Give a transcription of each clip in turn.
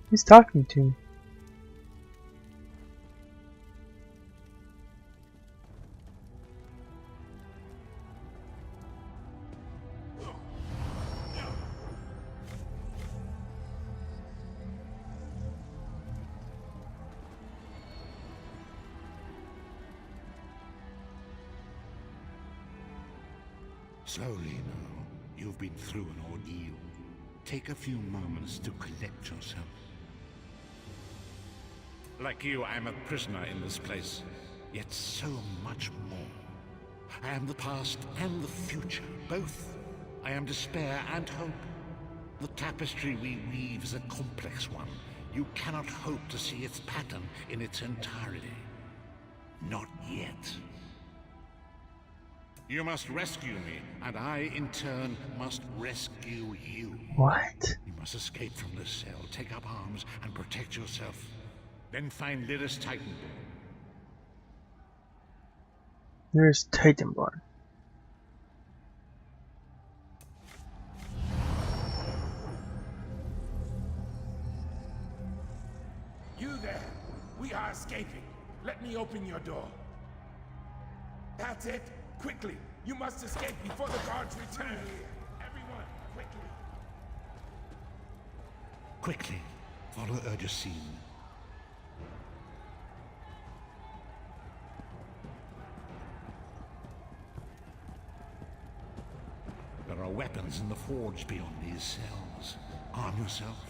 He's talking to me. Slowly now. You've been through an ordeal. Take a few moments to collect yourself. Like you, I'm a prisoner in this place, yet so much more. I am the past and the future, both. I am despair and hope. The tapestry we weave is a complex one. You cannot hope to see its pattern in its entirety. Not yet. You must rescue me, and I, in turn, must rescue you. What? You must escape from this cell, take up arms, and protect yourself. Then find Lyris Titanborn. There's Titanborn. You there! We are escaping. Let me open your door. That's it! Quickly! You must escape before the guards return! Everyone, quickly! Quickly, follow Urgesine. There are weapons in the forge beyond these cells. Arm yourself.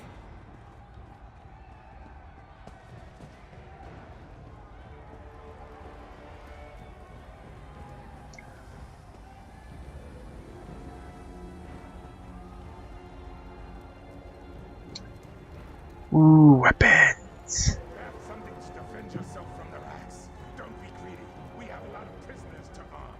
Ooh, weapons. Grab something to defend yourself from the rats. Don't be greedy. We have a lot of prisoners to arm.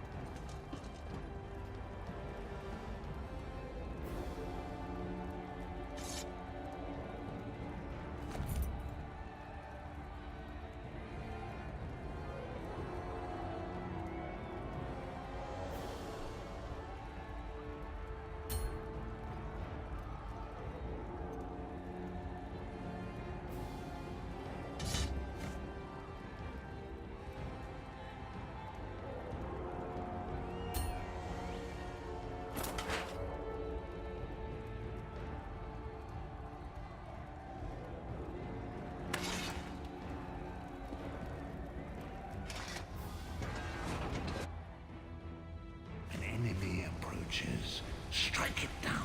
An enemy approaches. Strike it down.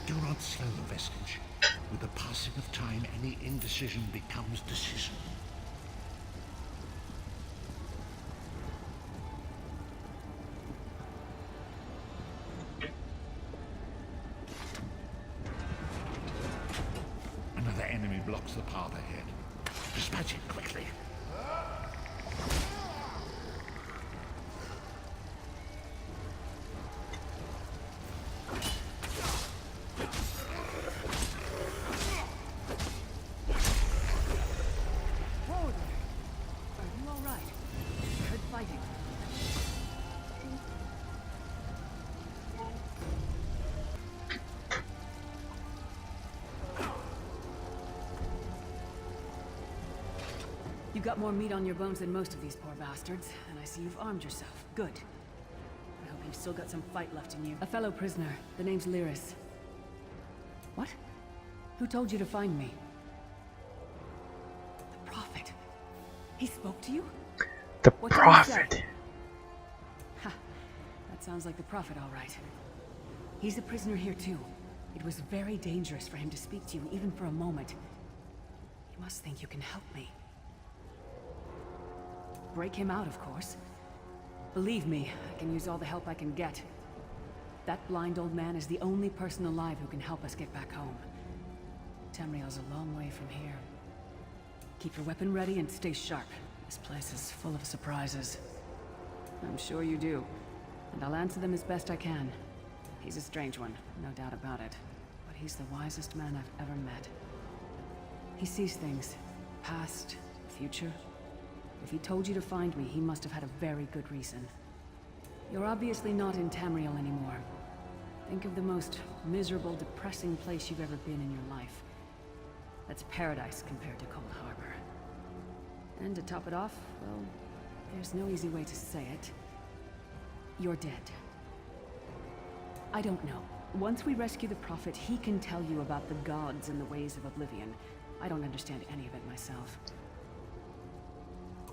Do not slow the vestige. With the passing of time, any indecision becomes decision. Another enemy blocks the path ahead. Dispatch it quickly. Whoa there! Are you alright? Good fighting. You've got more meat on your bones than most of these poor bastards, and I see you've armed yourself. Good. I hope you've still got some fight left in you. A fellow prisoner. The name's Lyris. What? Who told you to find me? The Prophet. He spoke to you? The What did he say? Prophet. Ha! That sounds like the Prophet, all right. He's a prisoner here too. It was very dangerous for him to speak to you, even for a moment. You must think you can help me. Break him out, of course. Believe me, I can use all the help I can get. That blind old man is the only person alive who can help us get back home. Tamriel's a long way from here. Keep your weapon ready and stay sharp. This place is full of surprises. I'm sure you do. And I'll answer them as best I can. He's a strange one, no doubt about it. But he's the wisest man I've ever met. He sees things past, the future. If he told you to find me, he must have had a very good reason. You're obviously not in Tamriel anymore. Think of the most miserable, depressing place you've ever been in your life. That's paradise compared to Cold Harbor. And to top it off, well, there's no easy way to say it. You're dead. I don't know. Once we rescue the Prophet, he can tell you about the gods and the ways of Oblivion. I don't understand any of it myself.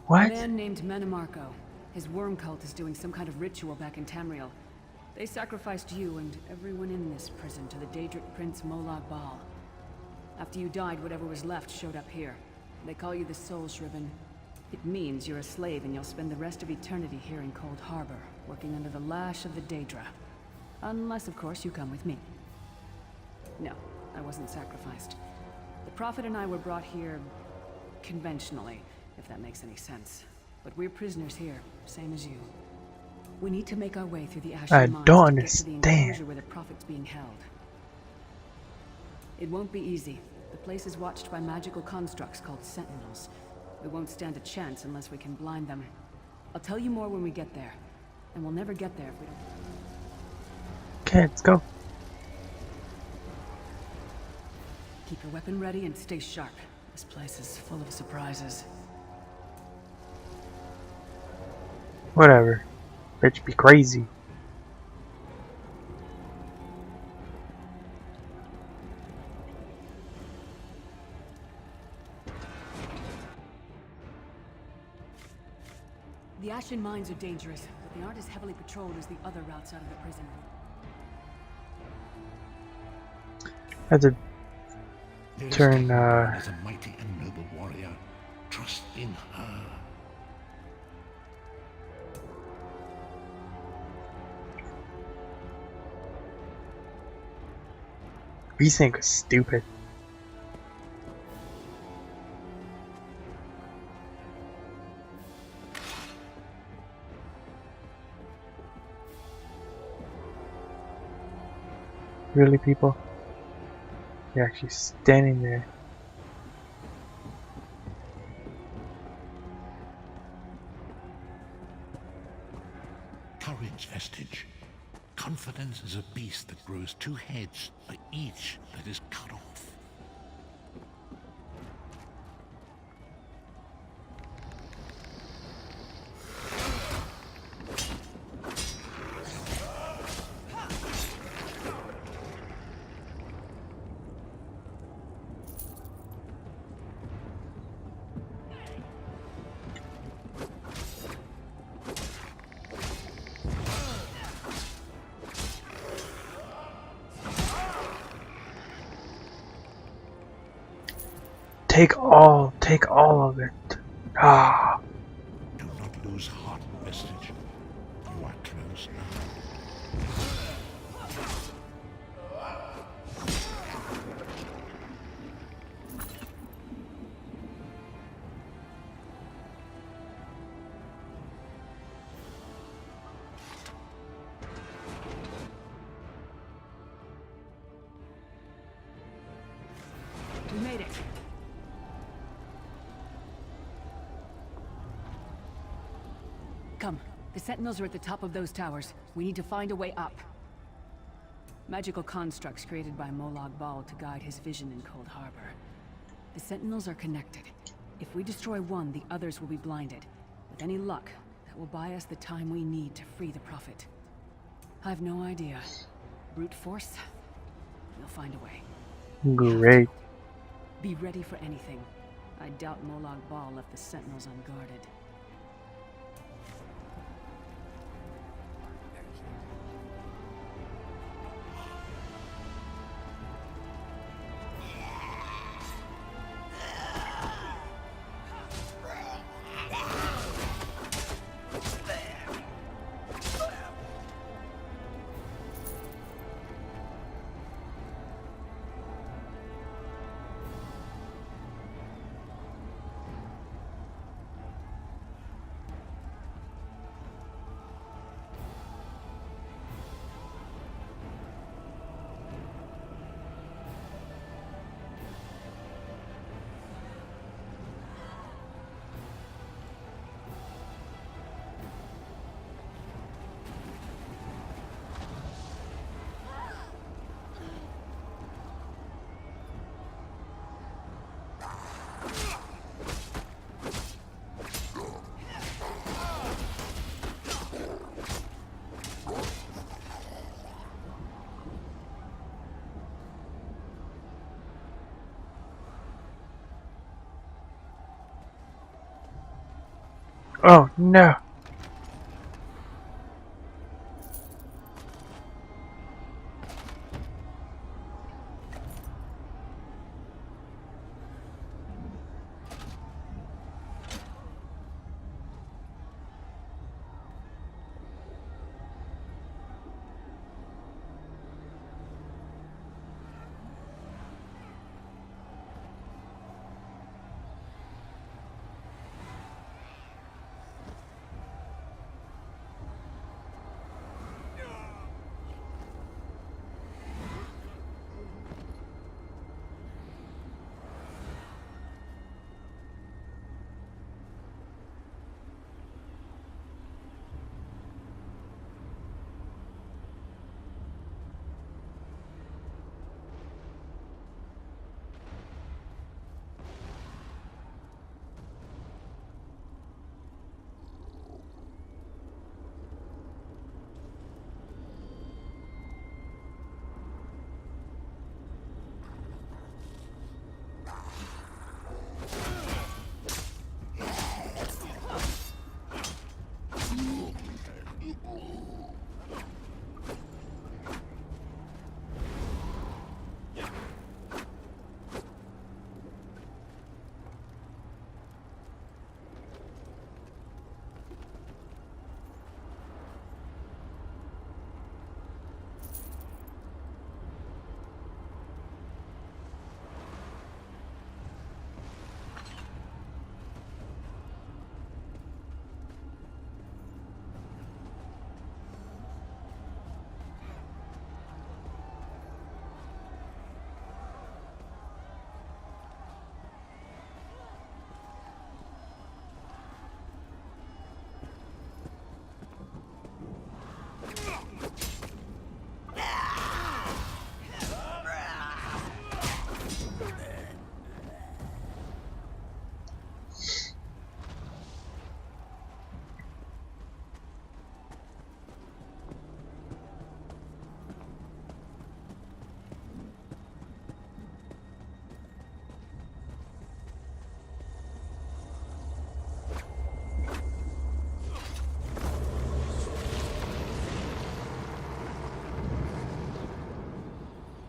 What? A man named Manamarco. His worm cult is doing some kind of ritual back in Tamriel. They sacrificed you and everyone in this prison to the Daedric Prince Molag Bal. After you died, whatever was left showed up here. They call you the Soul Shriven. It means you're a slave and you'll spend the rest of eternity here in Cold Harbor, working under the lash of the Daedra. Unless, of course, you come with me. No, I wasn't sacrificed. The Prophet and I were brought here conventionally, if that makes any sense. But we're prisoners here, same as you. We need to make our way through the Ashen I Mines don't to get to the understand. enclosure where the Prophet's being held. It won't be easy. The place is watched by magical constructs called Sentinels. We won't stand a chance unless we can blind them. I'll tell you more when we get there. And we'll never get there if we don't... Okay, let's go. Keep your weapon ready and stay sharp. This place is full of surprises. Whatever. Bitch be crazy. The Ashen Mines are dangerous, but they aren't as heavily patrolled as the other routes out of the prison. Had to There is turn, Titanborn as a mighty and noble warrior. Trust in her. Resync was stupid. Really, people? You're actually standing there. Courage, Vestige. Confidence is a beast that grows two heads for each that is cut off. Take all of it. Ah. Do not lose heart, Vestige. You are close now. We made it. Come. The Sentinels are at the top of those towers. We need to find a way up. Magical constructs created by Molag Bal to guide his vision in Cold Harbor. The Sentinels are connected. If we destroy one, the others will be blinded. With any luck, that will buy us the time we need to free the Prophet. I've no idea. Brute force? We'll find a way. Great. Be ready for anything. I doubt Molag Bal left the Sentinels unguarded. Oh no!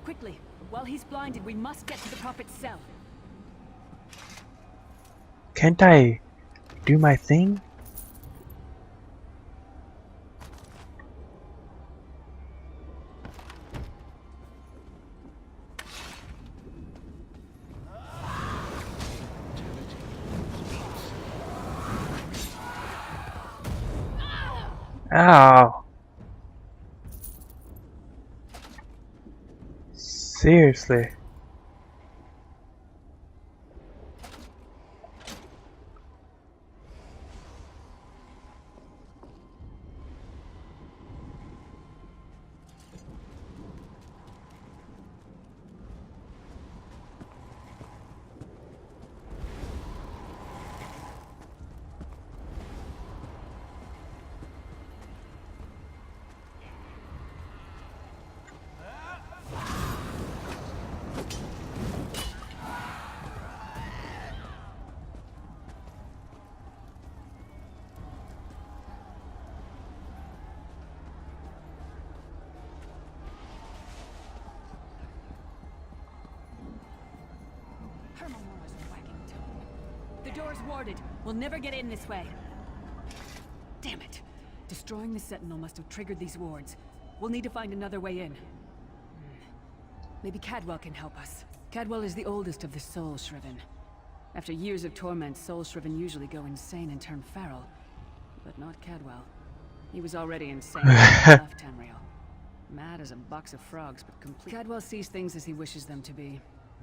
Quickly! While he's blinded, we must get to the Prophet's cell. Can't I do my thing? Ow! Seriously. Hermanora's wagging tongue. The door's warded. We'll never get in this way. Damn it. Destroying the Sentinel must have triggered these wards. We'll need to find another way in. Maybe Cadwell can help us. Cadwell is the oldest of the Soul Shriven. After years of torment, Soul Shriven usually go insane and turn feral. But not Cadwell. He was already insane when he left Tamriel. Mad as a box of frogs, but complete. Cadwell sees things as he wishes them to be.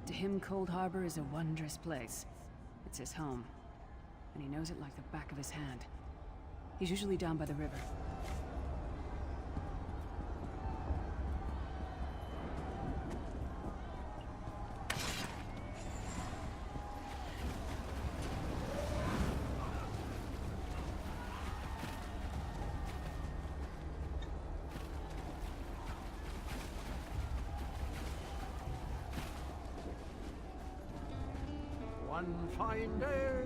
To him, Cold Harbor is a wondrous place. It's his home. And he knows it like the back of his hand. He's usually down by the river. one fine day.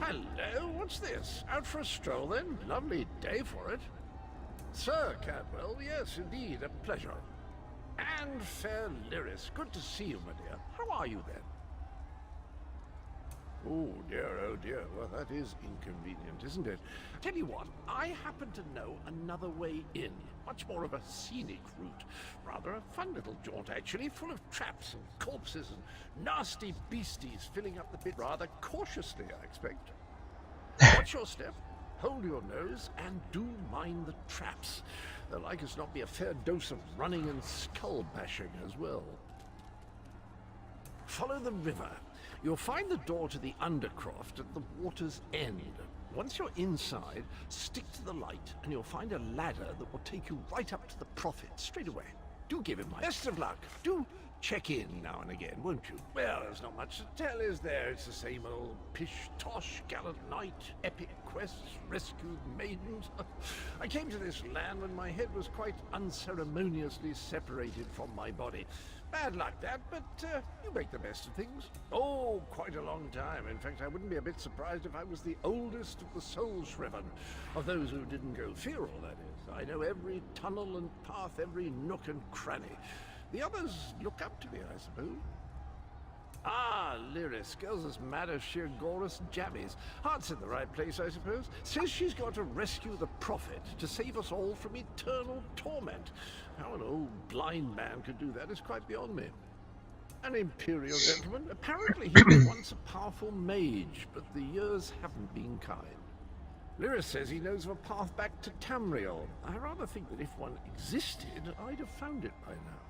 Hello, what's this? Out for a stroll then? Lovely day for it. Sir Cadwell, yes, indeed, a pleasure. And fair Lyris, good to see you, my dear. How are you then? Oh dear, well that is inconvenient, isn't it? Tell you what, I happen to know another way in. Much more of a scenic route. Rather a fun little jaunt, actually, full of traps and corpses and nasty beasties filling up the bit rather cautiously, I expect. Watch your step, hold your nose, and do mind the traps. There'll like as not be a fair dose of running and skull bashing as well. Follow the river. You'll find the door to the Undercroft at the water's end. Once you're inside, stick to the light, and you'll find a ladder that will take you right up to the Prophet straight away. Do give him my best of luck. Do check in now and again, won't you? Well, there's not much to tell, is there? It's the same old pish-tosh, gallant knight, epic quests, rescued maidens. I came to this land when my head was quite unceremoniously separated from my body. Bad luck that, but you make the best of things. Oh, quite a long time. In fact, I wouldn't be a bit surprised if I was the oldest of the Soul-Shriven. Of those who didn't go feral, that is. I know every tunnel and path, every nook and cranny. The others look up to me, I suppose. Ah, Lyris, girl's as mad as sheer Gorus jammies. Heart's in the right place, I suppose. Says she's got to rescue the Prophet to save us all from eternal torment. How an old blind man could do that is quite beyond me. An imperial gentleman. Apparently he was once a powerful mage, but the years haven't been kind. Lyris says he knows of a path back to Tamriel. I rather think that if one existed, I'd have found it by now.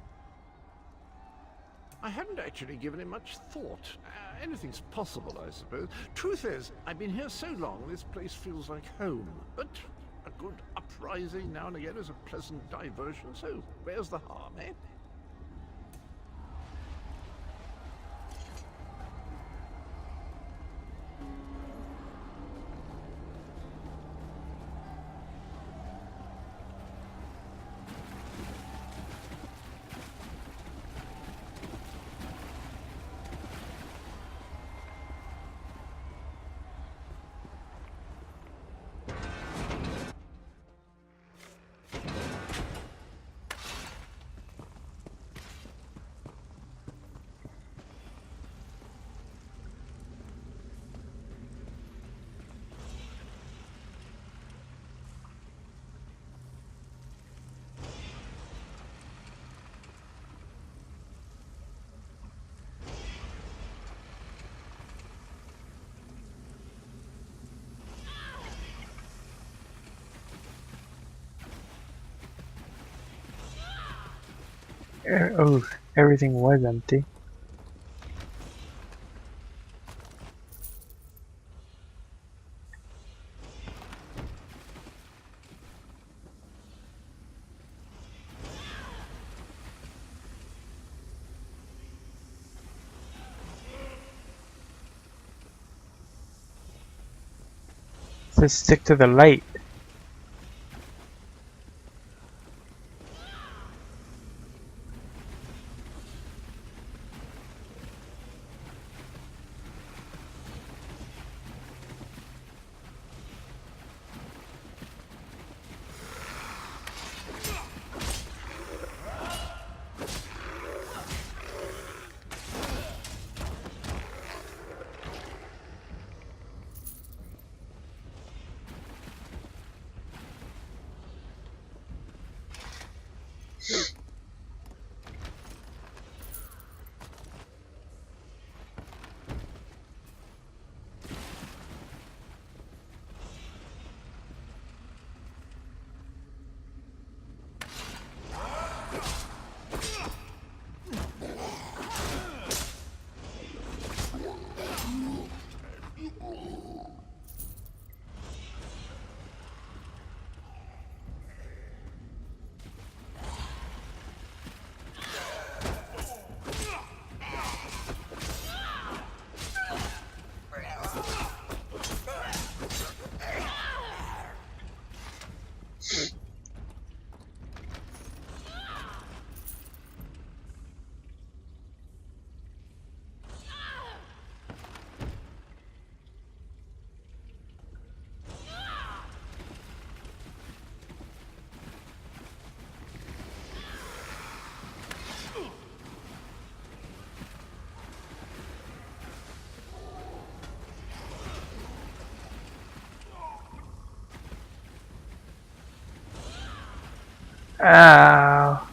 I hadn't actually given it much thought. Anything's possible, I suppose. Truth is, I've been here so long, this place feels like home. But a good uprising now and again is a pleasant diversion, so where's the harm, eh? Oh, everything was empty. Just stick to the light. Ow.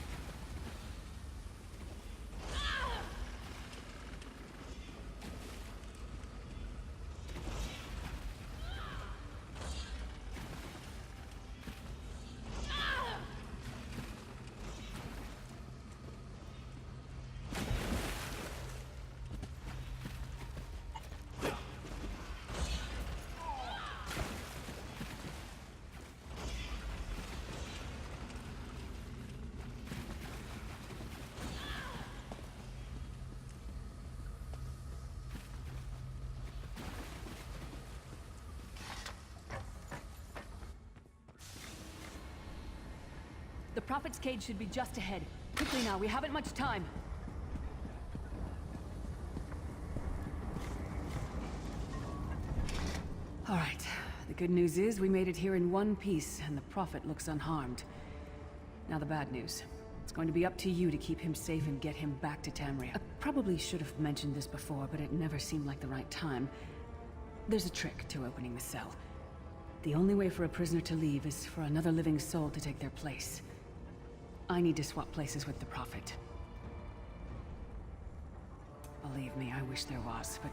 The Prophet's cage should be just ahead. Quickly now, we haven't much time. All right. The good news is we made it here in one piece, and the Prophet looks unharmed. Now the bad news. It's going to be up to you to keep him safe and get him back to Tamriel. I probably should have mentioned this before, but it never seemed like the right time. There's a trick to opening the cell. The only way for a prisoner to leave is for another living soul to take their place. I need to swap places with the Prophet. Believe me, I wish there was, but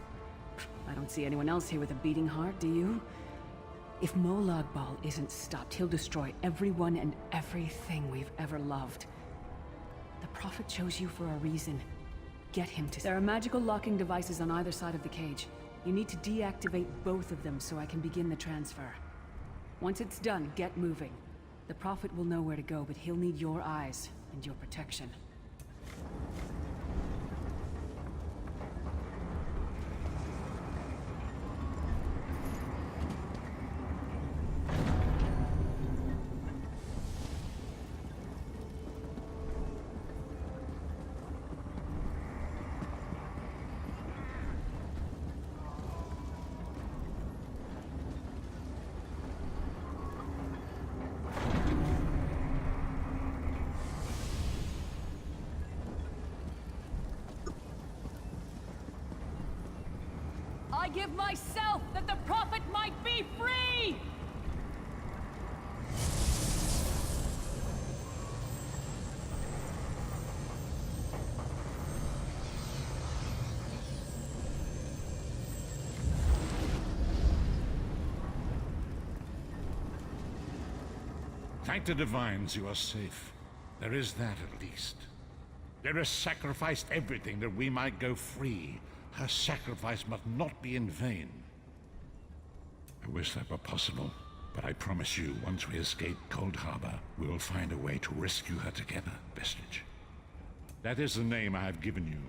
I don't see anyone else here with a beating heart, do you? If Molag Bal isn't stopped, he'll destroy everyone and everything we've ever loved. The Prophet chose you for a reason. Get him to... There are magical locking devices on either side of the cage. You need to deactivate both of them so I can begin the transfer. Once it's done, get moving. The Prophet will know where to go, but he'll need your eyes and your protection. I give myself that the Prophet might be free! Thank the Divines you are safe. There is that at least. There has sacrificed everything that we might go free. Her sacrifice must not be in vain. I wish that were possible, but I promise you, once we escape Cold Harbor, we will find a way to rescue her together, Vestige. That is the name I have given you.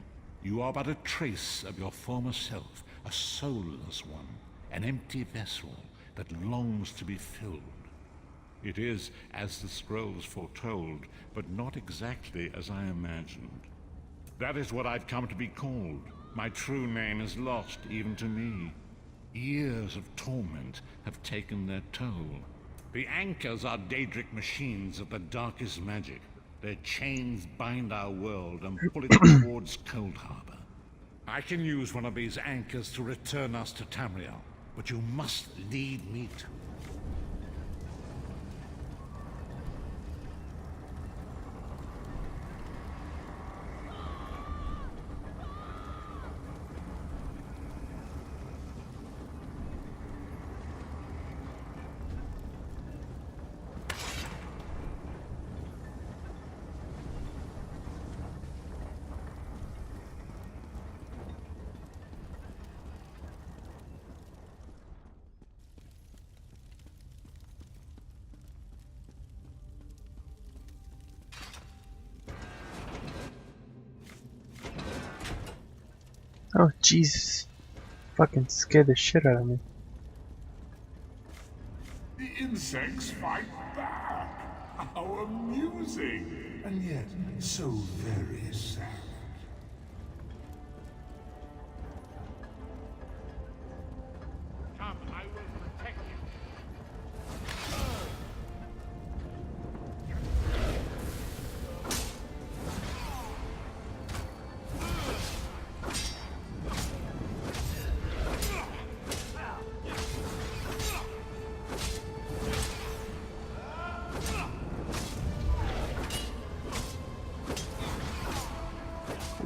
You are but a trace of your former self, a soulless one, an empty vessel that longs to be filled. It is as the scrolls foretold, but not exactly as I imagined. That is what I've come to be called. My true name is lost even to me. Years of torment have taken their toll. The anchors are Daedric machines of the darkest magic. Their chains bind our world and pull it towards Cold Harbor. I can use one of these anchors to return us to Tamriel, but you must lead me to it. Oh, Jesus. Fucking scared the shit out of me. The insects fight back. How amusing. And yet, so very sad. Come, I will protect you.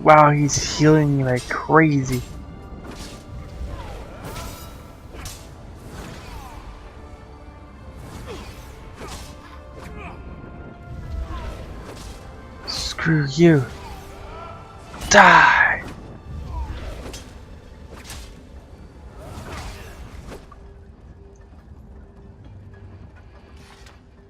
Wow, he's healing me like crazy. Screw you. Die!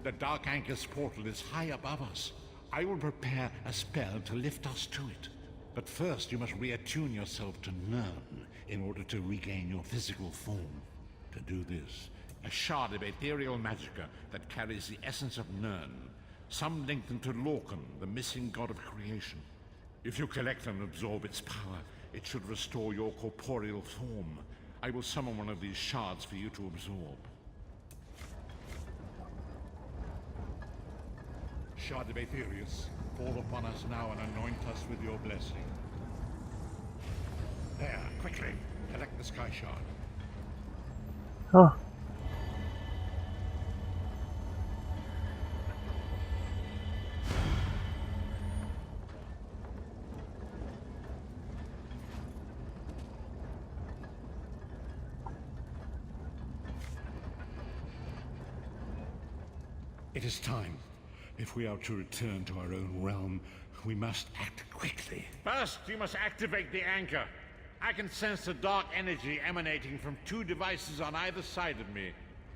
The Dark Anchor's portal is high above us. I will prepare a spell to lift us to it. But first you must reattune yourself to Nirn in order to regain your physical form. To do this, a shard of ethereal magicka that carries the essence of Nirn. Some linked them to Lorcan, the missing god of creation. If you collect and absorb its power, it should restore your corporeal form. I will summon one of these shards for you to absorb. Shard of Aetherius, fall upon us now and anoint us with your blessing. There, quickly, collect the Sky Shard. Oh. It is time. If we are to return to our own realm, we must act quickly. First, you must activate the anchor. I can sense the dark energy emanating from 2 devices on either side of me.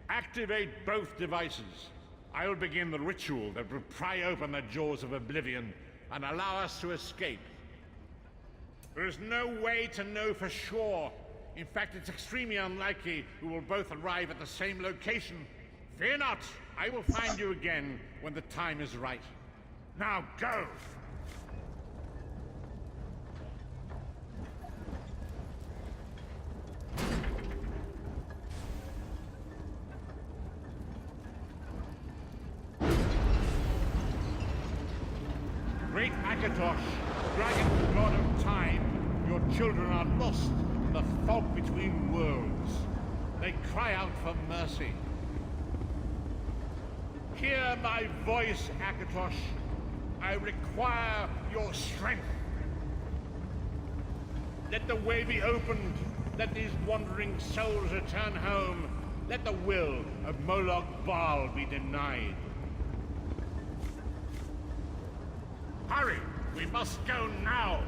Activate both devices. I will begin the ritual that will pry open the jaws of oblivion and allow us to escape. There is no way to know for sure. In fact, it's extremely unlikely we will both arrive at the same location. Fear not! I will find you again when the time is right. Now go! Great Akatosh, dragon god of time, your children are lost in the fog between worlds. They cry out for mercy. Hear my voice, Akatosh. I require your strength. Let the way be opened. Let these wandering souls return home. Let the will of Moloch Baal be denied. Hurry! We must go now!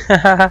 Haha.